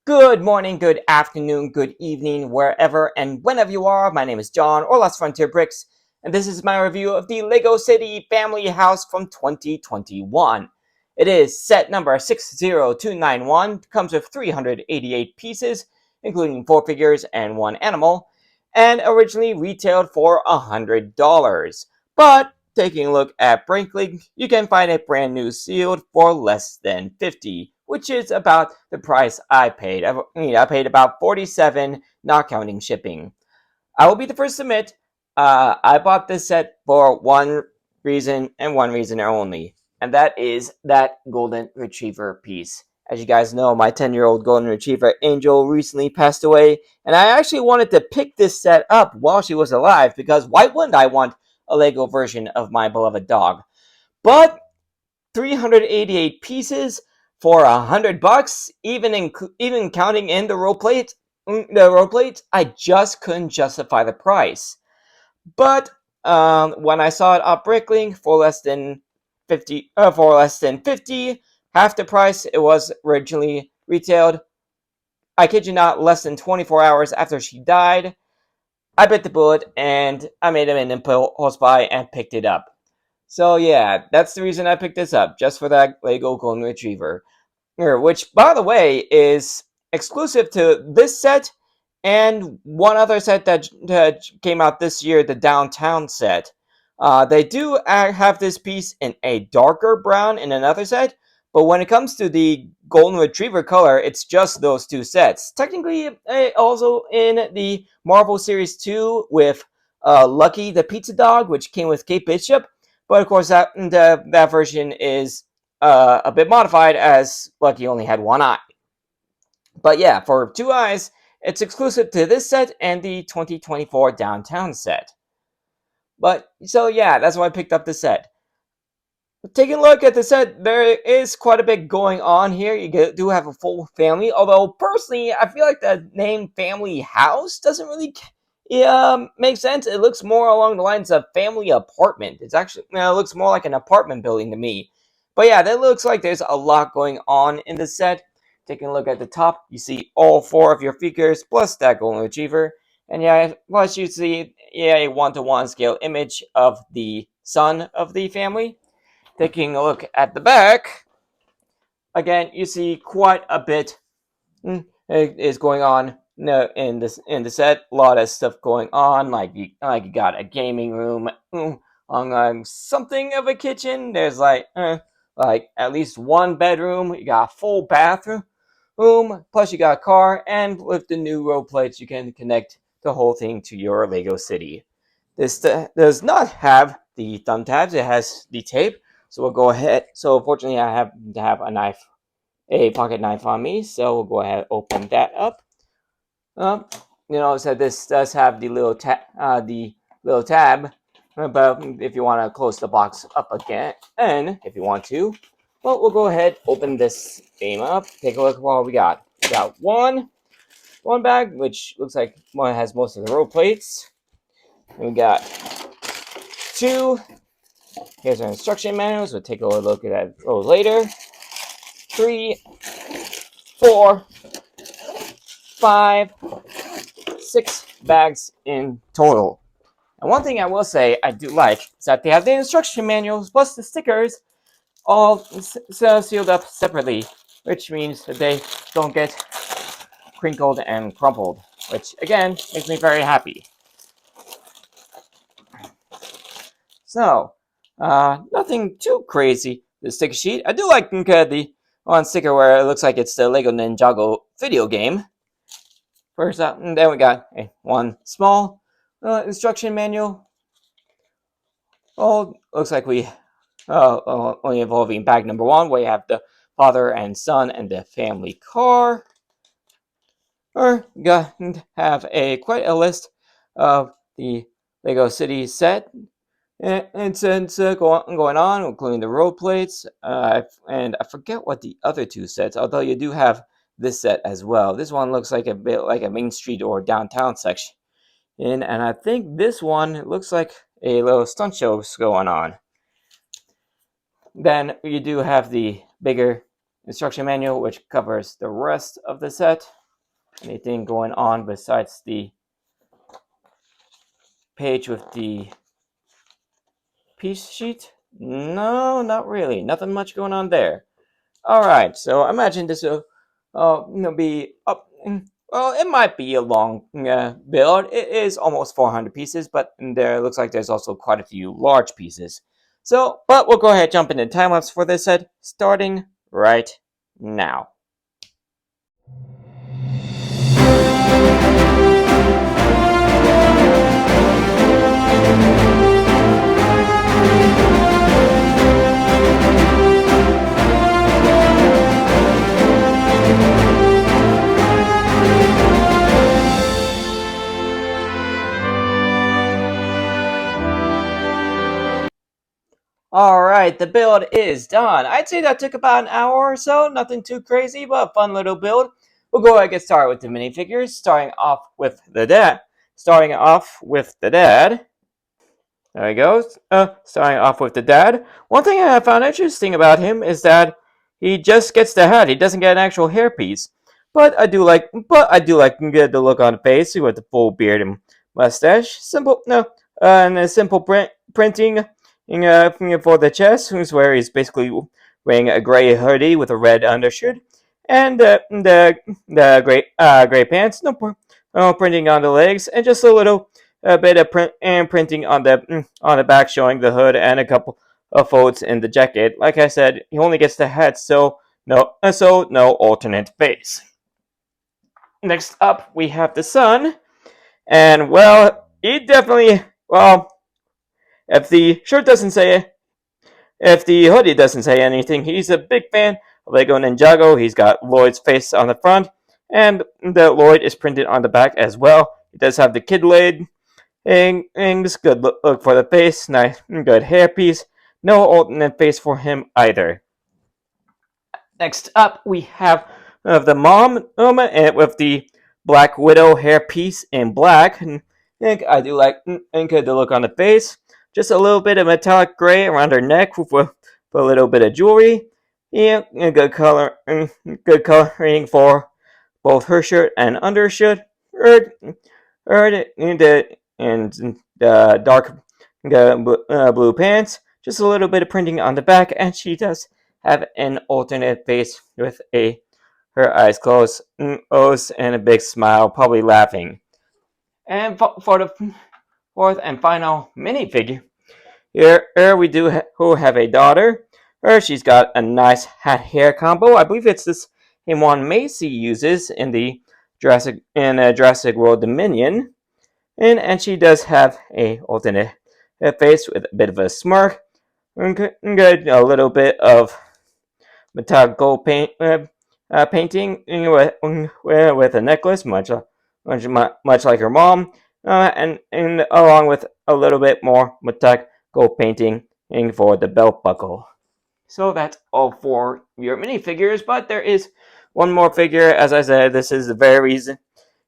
Good morning, good afternoon, good evening, wherever and whenever you are. My name is John, or Lost Frontier Bricks, and this is my review of the LEGO City Family House from 2021. It is set number 60291, comes with 388 pieces, including 4 figures and 1 animal, and originally retailed for $100. But taking a look at Brinkley, you can find it brand new sealed for less than $50, which is about the price I paid. I paid about $47, not counting shipping. I will be the first to admit, I bought this set for one reason and one reason only, and that is that Golden Retriever piece. As you guys know, my 10-year-old Golden Retriever Angel recently passed away, and I actually wanted to pick this set up while she was alive because why wouldn't I want a Lego version of my beloved dog? But 388 pieces for $100, even counting in the roll plate, I just couldn't justify the price. But when I saw it up Bricklink for less than 50, half the price it was originally retailed. I kid you not, less than 24 hours after she died, I bit the bullet and I made an impulse buy and picked it up. So yeah, that's the reason I picked this up, just for that Lego Golden Retriever. Which, by the way, is exclusive to this set and one other set that came out this year, the Downtown set. They do have this piece in a darker brown in another set, but when it comes to the Golden Retriever color, it's just those two sets. Technically, also in the Marvel Series 2 with Lucky the Pizza Dog, which came with Kate Bishop, but of course that version is a bit modified as Lucky only had one eye. But yeah, for two eyes, it's exclusive to this set and the 2024 Downtown set. But so yeah, that's why I picked up the set. Taking a look at the set, there is quite a bit going on here. You do have a full family, although personally, I feel like the name Family House doesn't really make sense. It looks more along the lines of family apartment. It looks more like an apartment building to me. But yeah, that looks like there's a lot going on in the set. Taking a look at the top, you see all 4 of your figures plus that Golden Retriever. And yeah, plus you see a 1-to-1 scale image of the son of the family. Taking a look at the back, again, you see quite a bit is going on in the set. A lot of stuff going on, like you got a gaming room, on something of a kitchen. There's like at least one bedroom. You got a full bathroom, plus you got a car, and with the new row plates, you can connect the whole thing to your Lego City. This does not have the thumb tabs. It has the tape. So we'll go ahead. So fortunately, I have to have a pocket knife on me. So we'll go ahead and open that up. So this does have the little tab. But if you want to close the box up again, and if you want to, well, we'll go ahead, open this game up. Take a look at what we got. We got one bag, which looks like one has most of the row plates. And we got 2. Here's our instruction manuals. We'll take a look at that a little later. 3, 4, 5, 6 bags in total. And one thing I will say I do like is that they have the instruction manuals plus the stickers all sealed up separately, which means that they don't get crinkled and crumpled, which again makes me very happy. So, nothing too crazy. The sticker sheet. I do like the one sticker where it looks like it's the Lego Ninjago video game. First up, and then we got one small instruction manual. Oh, looks like we only involving bag number 1, where you have the father and son and the family car. Or you got have quite a list of the Lego City set. And since going on, including the row plates, and I forget what the other 2 sets, although you do have this set as well. This one looks like a bit like a Main Street or downtown section. And I think this one looks like a little stunt show going on. Then you do have the bigger instruction manual, which covers the rest of the set. Anything going on besides the page with the piece sheet? No, not really. Nothing much going on there. Alright, so I imagine this will be up. Well, it might be a long build. It is almost 400 pieces, but there looks like there's also quite a few large pieces. So, but we'll go ahead and jump into time lapse for this set, starting right now. Alright, the build is done. I'd say that took about an hour or so. Nothing too crazy, but a fun little build. We'll go ahead and get started with the minifigures, starting off with the dad. There he goes. Starting off with the dad. One thing I found interesting about him is that he just gets the hat. He doesn't get an actual hairpiece. But I do like the look on the face with the full beard and mustache. Simple, no, and a simple printing for the chest, where he's basically wearing a gray hoodie with a red undershirt, and the gray pants. No printing on the legs, and just a bit of printing on the back, showing the hood and a couple of folds in the jacket. Like I said, he only gets the hat, so no alternate face. Next up, we have the son, and well, he definitely if the hoodie doesn't say anything, he's a big fan of Lego Ninjago. He's got Lloyd's face on the front, and the Lloyd is printed on the back as well. He does have the kid lid, and this good look for the face. Nice, good hairpiece. No alternate face for him either. Next up, we have the mom with the Black Widow hairpiece in black. I do like the look on the face. Just a little bit of metallic gray around her neck with a little bit of jewelry. Yeah, good coloring for both her shirt and undershirt. And dark blue pants. Just a little bit of printing on the back, and she does have an alternate face with her eyes closed, and a big smile, probably laughing. And for the fourth and final minifigure, here we do have a daughter. She's got a nice hat hair combo. I believe it's this one Macy uses in the Jurassic World Dominion, and she does have a alternate face with a bit of a smirk, a little bit of metallic gold painting with a necklace, much like her mom, and along with a little bit more metallic gold painting for the belt buckle. So that's all for your minifigures, but there is one more figure. As I said, this is the very reason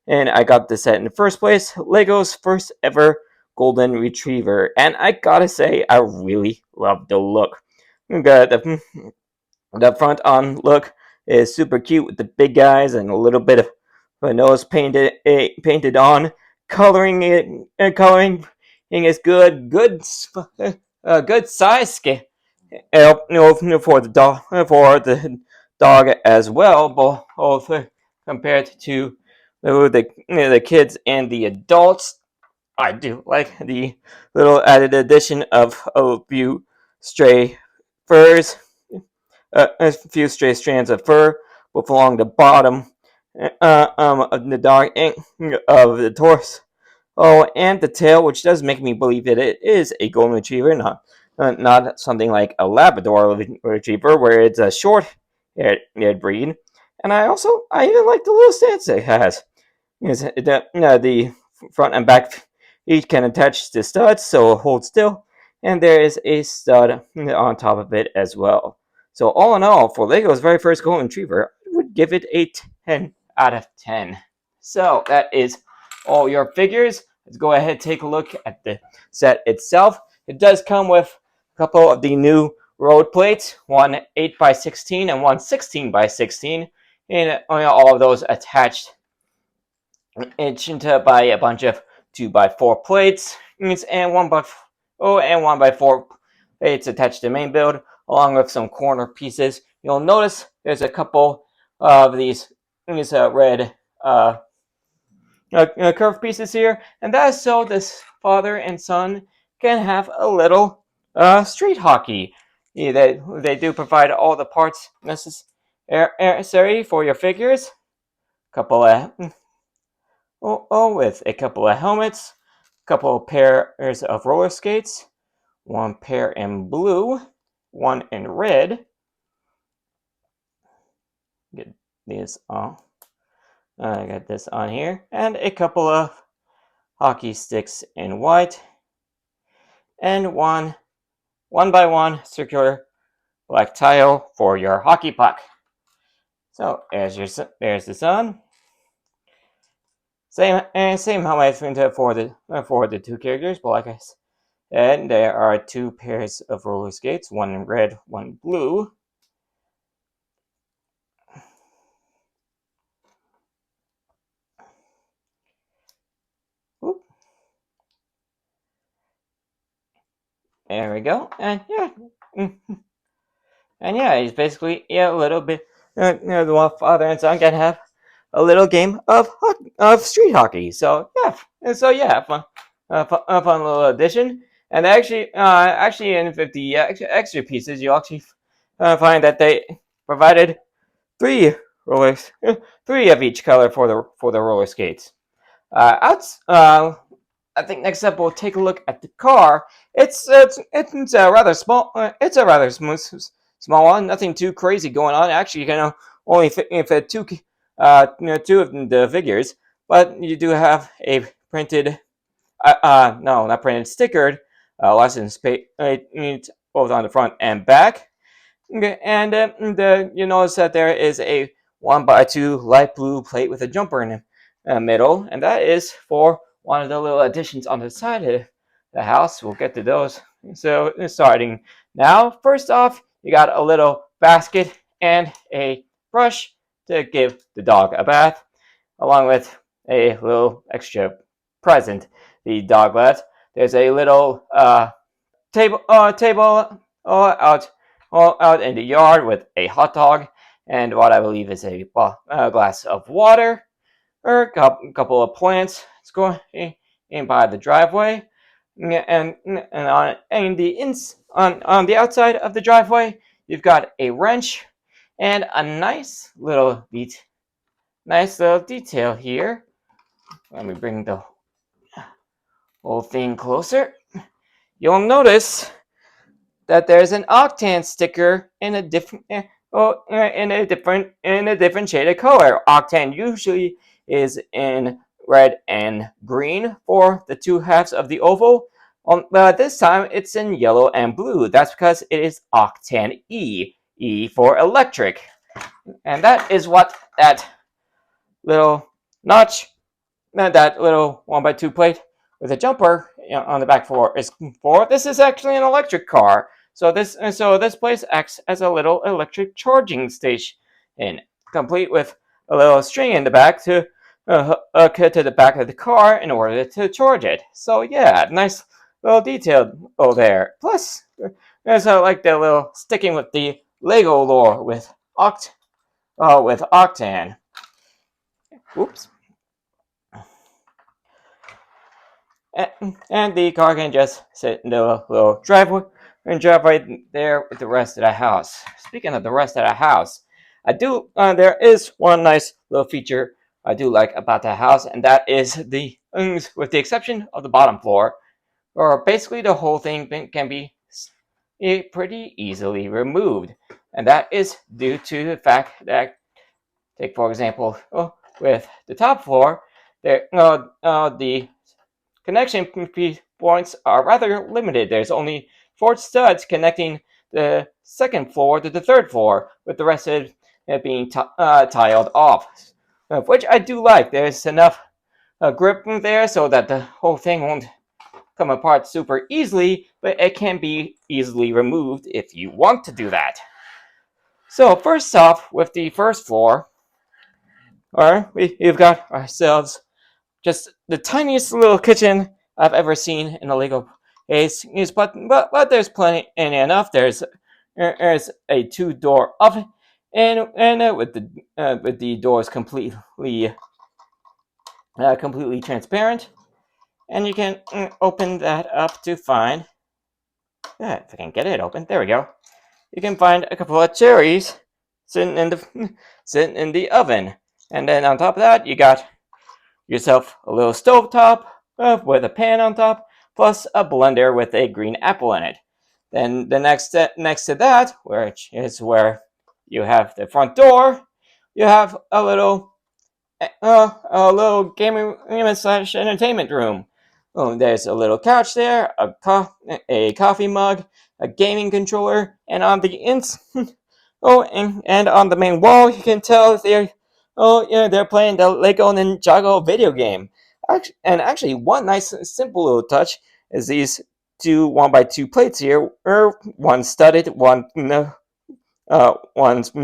and I got this set in the first place. Lego's first ever Golden Retriever, and I gotta say, I really love the look. The front on look is super cute with the big eyes and a little bit of a nose painted on. Coloring is good size scale. For the dog as well, both compared to the kids and the adults. I do like the little added addition of a few stray furs, a few stray strands of fur both along the bottom of the dog of the torso. Oh, and the tail, which does make me believe that it is a golden retriever, not something like a Labrador retriever, where it's a short-haired breed. And I even like the little stance it has. The front and back each can attach to studs, so it holds still, and there is a stud on top of it as well. So all in all, for Lego's very first golden retriever, I would give it a 10 out of 10. So that is all your figures. Let's go ahead and take a look at the set itself. It does come with a couple of the new road plates, one 8x16 and one 16x16, and all of those attached by a bunch of 2x4 plates, and 1x4 plates attached to the main build, along with some corner pieces. You'll notice there's a couple of these red curved pieces here, and that is so this father and son can have a little street hockey. They do provide all the parts necessary for your figures. Couple of with a couple of helmets, couple of pairs of roller skates, one pair in blue, one in red. Get these on. I got this on here, and a couple of hockey sticks in white, and one by one circular black tile for your hockey puck. So there's the sun. Same helmet for the two characters, but like I said, there are two pairs of roller skates, one in red, one blue. Oop. There we go, and yeah, he's basically a little bit. The father and son can have a little game of street hockey. So fun, fun little addition. And actually, in 50 extra pieces, you actually find that they provided three rollers, three of each color for the roller skates. I think next up we'll take a look at the car. It's a rather small. It's a rather small one. Nothing too crazy going on. Actually, you can only fit two of the figures, but you do have a printed, no, not printed, stickered license plate both on the front and back. And you notice that there is a 1x2 light blue plate with a jumper in the middle, and that is for one of the little additions on the side of the house. We'll get to those. So starting now, first off, you got a little basket and a brush to give the dog a bath, along with a little extra present, the dog bath. There's a little table out in the yard with a hot dog and what I believe is a glass of water, or a couple of plants. It's going in by the driveway, and on the outside of the driveway, you've got a wrench and a nice little detail here. Let me bring the whole thing closer. You'll notice that there's an Octan sticker in a different shade of color. Octan usually is in red and green for the two halves of the oval. This time it's in yellow and blue. That's because it is Octan E. E for electric. And that is what that little notch, that little 1x2 plate with a jumper on the back floor is for. This is actually an electric car. So this place acts as a little electric charging station, complete with a little string in the back to hook to the back of the car in order to charge it. So yeah, nice little detail there. Plus, there's like the little sticking with the Lego lore with Octan. Oops. And the car can just sit in the little driveway and drive right there with the rest of the house. Speaking of the rest of the house, there is one nice little feature I do like about the house, and that is with the exception of the bottom floor, or basically the whole thing can be pretty easily removed, and that is due to the fact that, take for example, with the top floor, the connection points are rather limited. There's only 4 studs connecting the second floor to the third floor, with the rest of it being tiled off, which I do like. There's enough grip there so that the whole thing won't come apart super easily, but it can be easily removed if you want to do that. So first off, with the first floor, we've got ourselves just the tiniest little kitchen I've ever seen in a Lego case. But there's plenty enough. There's a two-door oven, and with the doors completely transparent, and you can open that up to find. If I can get it open, there we go. You can find a couple of cherries sitting in the oven, and then on top of that, you got yourself a little stovetop with a pan on top, plus a blender with a green apple in it. Then the next to that, which is where you have the front door, you have a little gaming slash entertainment room. Oh, there's a little couch there, a coffee mug, a gaming controller, and on the and on the main wall, you can tell they're playing the Lego Ninjago video game. And actually, one nice simple little touch is these two 1x2 plates here, one studded, one's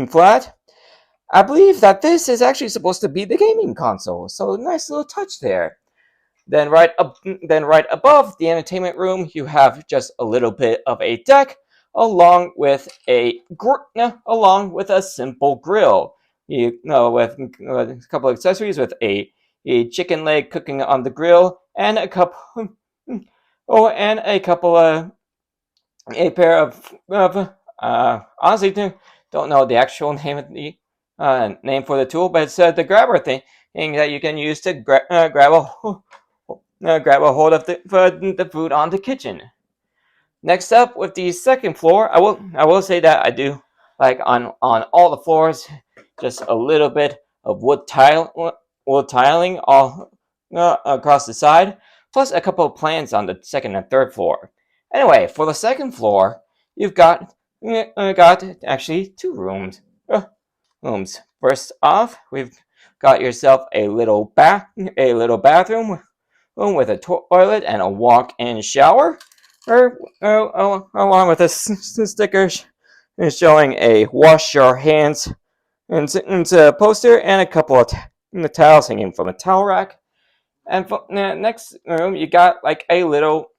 flat. I believe that this is actually supposed to be the gaming console, so nice little touch there. Then right above the entertainment room, you have just a little bit of a deck, along with a simple grill. With a couple of accessories, with a chicken leg cooking on the grill, and a pair of honestly don't know the actual name of the name for the tool, but it's the grabber thing that you can use to grab a hold of the food on the kitchen. Next up, with the second floor, I will say that I do like on all the floors just a little bit of wood tiling all across the side, plus a couple of plants on the second and third floor. Anyway, for the second floor, you've got actually two rooms. First off, we've got yourself a little bathroom with a toilet and a walk-in shower, along with a sticker showing a wash your hands and a poster and a couple of towels hanging from a towel rack. And for the next room, you got like a little.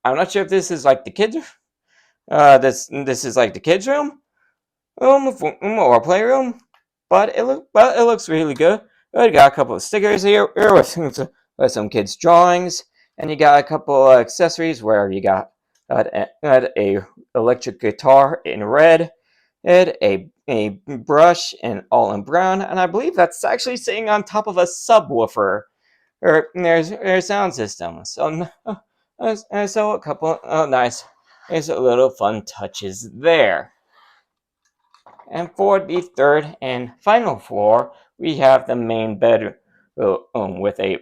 I'm not sure if this is like the kids. This is like the kids' room, or playroom, but it looks really good. You got a couple of stickers here with some kids' drawings, and you got a couple of accessories where you got a electric guitar in red, and a brush in brown, and I believe that's actually sitting on top of a subwoofer or their sound system. So a couple nice little fun touches there. And for the third and final floor, we have the main bedroom with a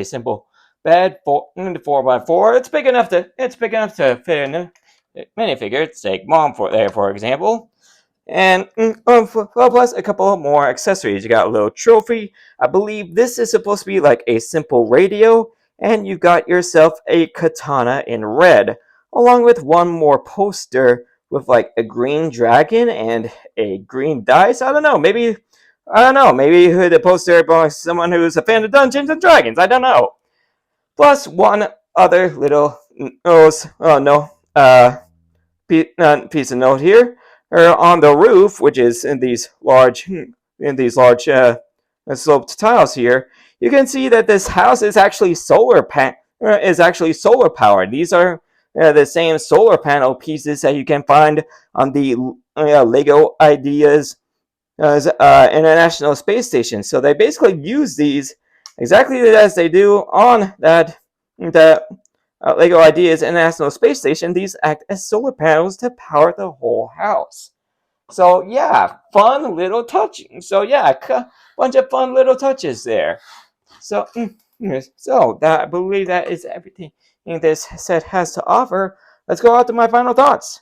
simple bed, 4x4. It's big enough to fit in a minifigure. Take mom for example. And plus a couple more accessories. You got a little trophy. I believe this is supposed to be like a simple radio, and you got yourself a katana in red, along with one more poster with like a green dragon and a green dice. I don't know. Maybe the poster belongs to someone who's a fan of Dungeons and Dragons. I don't know. Plus one other little piece of note here. On the roof, which is in these large sloped tiles here, you can see that this house is actually solar powered. These are the same solar panel pieces that you can find on the Lego Ideas International Space Station. So they basically use these exactly as they do on the Lego Ideas International Space Station. These act as solar panels to power the whole house. So yeah, fun little touch. So yeah, bunch of fun little touches there. So I believe that is everything this set has to offer. Let's go out to my final thoughts.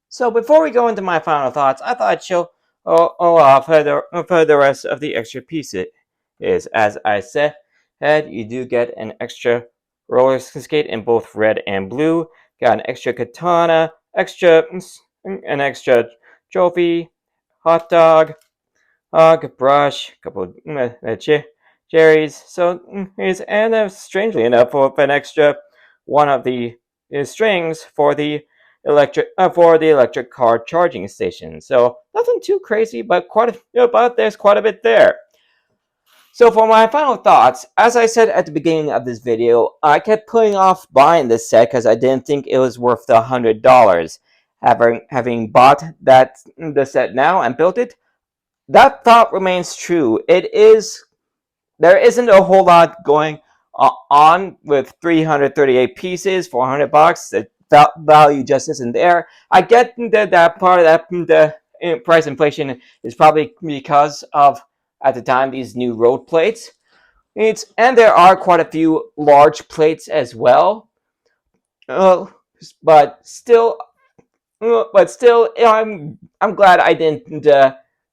So before we go into my final thoughts, I thought I'd show off for the rest of the extra piece. It is, as I said, head, you do get an extra roller skate in both red and blue. Got an extra katana, an extra trophy, hot dog, brush, a couple of cherries. So strangely enough, with an extra one of the strings for the electric car charging station. So nothing too crazy, but but there's quite a bit there. So for my final thoughts, as I said at the beginning of this video, I kept putting off buying this set because I didn't think it was worth the $100. Having bought the set now and built it, that thought remains true. There isn't a whole lot going on with 338 pieces for $100. The value just isn't there. I get that part of that the price inflation is probably because of, at the time, these new road plates. And there are quite a few large plates as well. Uh, but still, I'm glad I didn't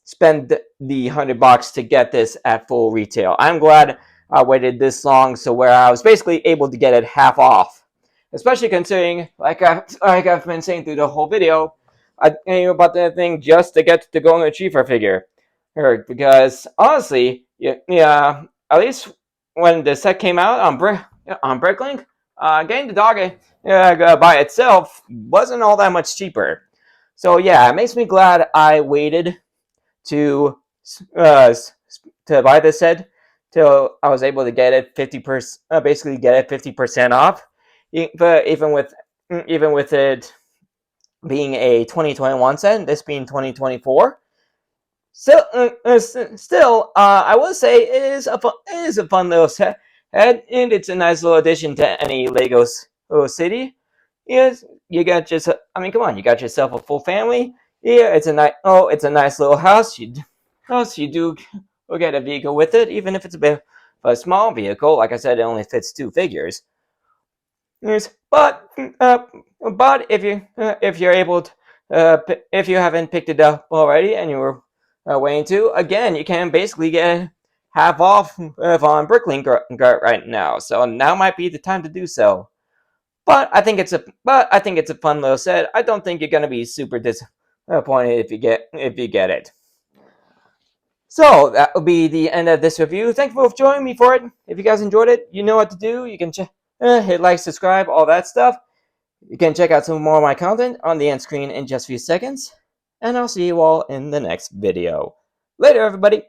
spend the $100 to get this at full retail. I'm glad I waited this long, so where I was basically able to get it half off. Especially considering, like I've been saying through the whole video, I knew about that thing just to get the Golden Retriever figure. Because honestly, yeah, at least when the set came out on Bricklink, getting the dog by itself wasn't all that much cheaper. So yeah, it makes me glad I waited to uh, to buy this set till I was able to get it 50%, basically get it 50% off. But even with it being a 2021 set, this being 2024. Still, I will say it is a fun little set, and it's a nice little addition to any Legos city. Yes, you got yourself. I mean, come on, you got yourself a full family. Yeah, it's a nice little house. You do get a vehicle with it, even if it's a bit of a small vehicle. Like I said, it only fits 2 figures. Yes, but if you're able to, if you haven't picked it up already and you were waiting to, again, you can basically get half off on Bricklink right now. So now might be the time to do so. But I think it's a fun little set. I don't think you're gonna be super disappointed if you get it. So that will be the end of this review. Thank you for joining me for it. If you guys enjoyed it, you know what to do. You can hit like, subscribe, all that stuff. You can check out some more of my content on the end screen in just a few seconds. And I'll see you all in the next video. Later, everybody.